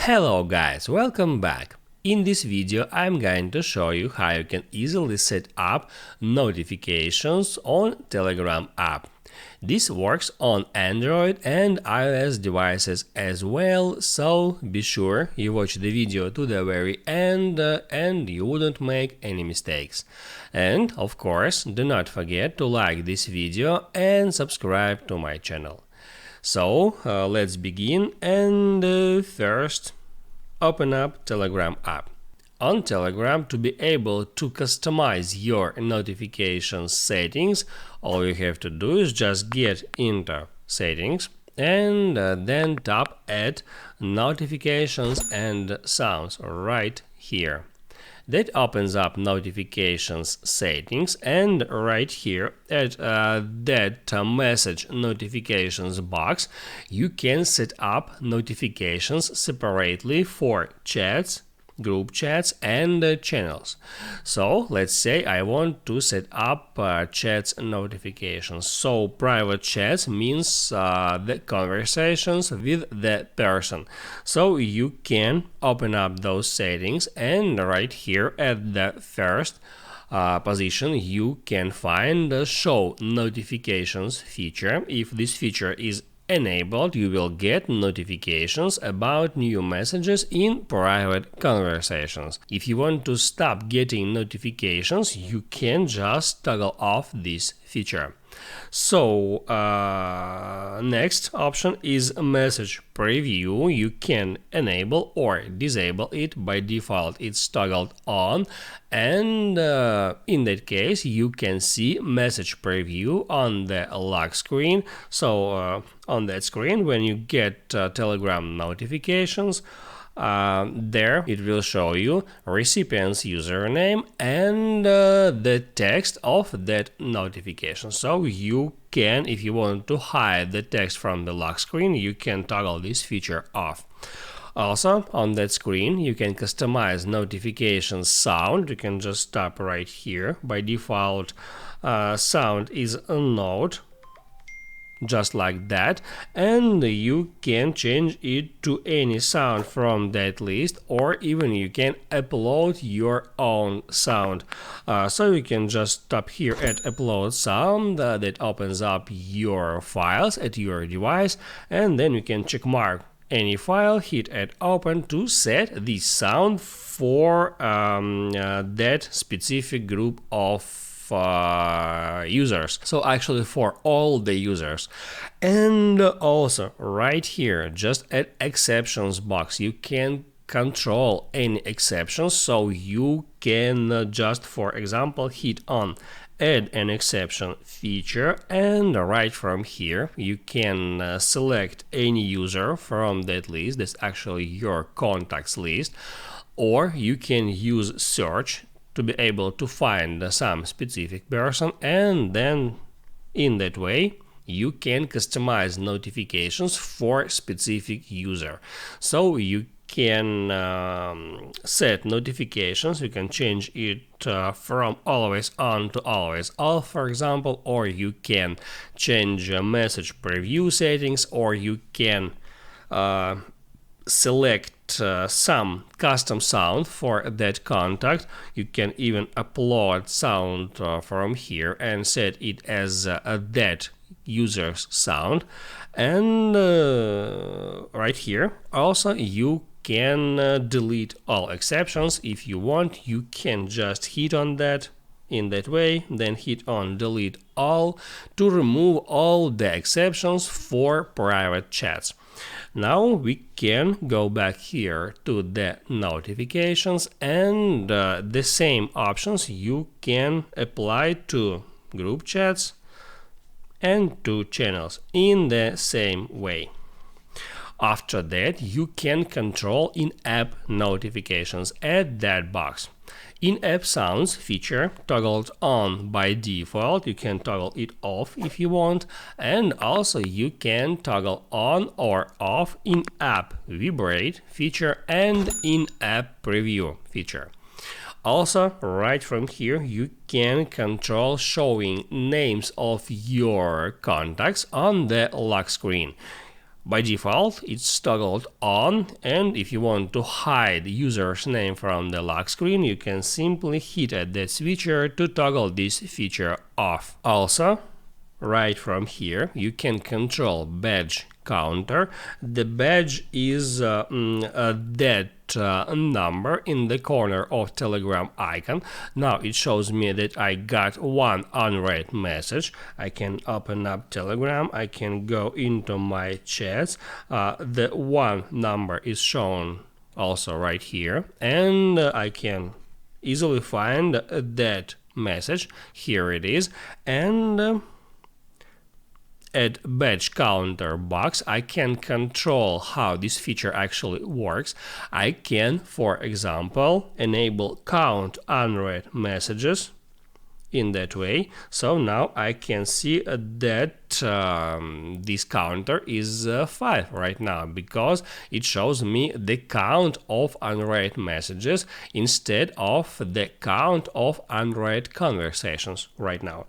Hello guys, welcome back. In this video I'm going to show you how you can easily set up notifications on Telegram app. This works on Android and iOS devices as well, so be sure you watch the video to the very end and you wouldn't make any mistakes. And of course, do not forget to like this video and subscribe to my channel. So let's begin, and first open up Telegram app. On Telegram, to be able to customize your notification settings, all you have to do is just get into settings and then tap Add Notifications and Sounds right here. That opens up notifications settings, and right here at that message notifications box you can set up notifications separately for chats, group chats and channels. So let's say I want to set up chats notifications. So private chats means the conversations with the person. So you can open up those settings, and right here at the first position you can find the show notifications feature. If this feature is enabled, you will get notifications about new messages in private conversations. If you want to stop getting notifications, you can just toggle off this feature. So next option is message preview. You can enable or disable it. By default it's toggled on, and in that case you can see message preview on the lock screen. So on that screen, when you get Telegram notifications, there it will show you recipient's username and the text of that notification. So you can, if you want to hide the text from the lock screen, you can toggle this feature off. Also, on that screen you can customize notification sound. You can just tap right here. By default sound is a note, just like that, and you can change it to any sound from that list, or even you can upload your own sound. So you can just tap here at upload sound. That opens up your files at your device, and then you can check mark any file, hit at open to set the sound for that specific group of users, so actually for all the users. And also right here, just at exceptions box, you can control any exceptions. So you can just, for example, hit on add an exception feature, and right from here you can select any user from that list. That's actually your contacts list, or you can use search to be able to find some specific person, and then in that way you can customize notifications for specific user. So you can set notifications, you can change it from always on to always off, for example, or you can change message preview settings, or you can select some custom sound for that contact. You can even upload sound from here and set it as that user's sound. And right here also you can delete all exceptions. If you want, you can just hit on that in that way, then hit on delete all to remove all the exceptions for private chats. Now we can go back here to the notifications, and the same options you can apply to group chats and to channels in the same way. After that, you can control in-app notifications at that box. In-app sounds feature toggled on by default. You can toggle it off if you want, and also you can toggle on or off in-app vibrate feature and in-app preview feature. Also, right from here you can control showing names of your contacts on the lock screen. By default, it's toggled on, and if you want to hide user's name from the lock screen, you can simply hit at that switcher to toggle this feature off. Also, right from here, you can control badge counter. The badge is that number in the corner of Telegram icon. Now it shows me that I got one unread message. I can open up Telegram, I can go into my chats. The one number is shown also right here, and I can easily find that message. Here it is, and at badge counter box, I can control how this feature actually works. I can, for example, enable count unread messages in that way. So now I can see that this counter is 5 right now, because it shows me the count of unread messages instead of the count of unread conversations right now.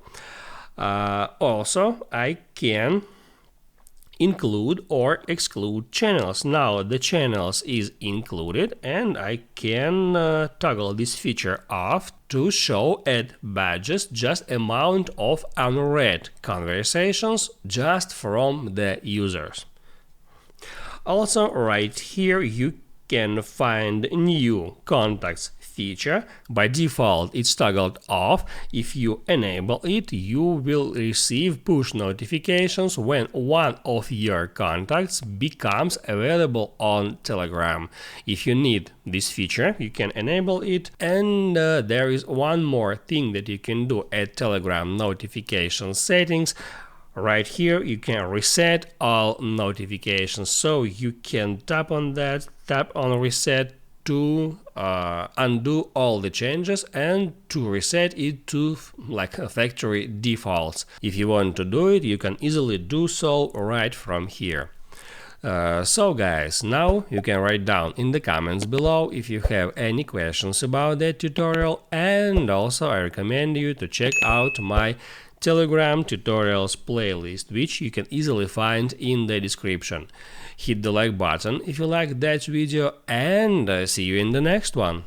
Also, I can include or exclude channels. Now the channels is included, and I can toggle this feature off to show at badges just amount of unread conversations just from the users. Also, right here you can find new contacts feature. By default, it's toggled off. If you enable it, you will receive push notifications when one of your contacts becomes available on Telegram. If you need this feature, you can enable it. And there is one more thing that you can do at Telegram notification settings. Right here you can reset all notifications, so you can tap on that, tap on reset to undo all the changes and to reset it to like factory defaults. If you want to do it, you can easily do so right from here. So guys, now you can write down in the comments below if you have any questions about that tutorial, and also I recommend you to check out my Telegram tutorials playlist, which you can easily find in the description. Hit the like button if you like that video, and see you in the next one.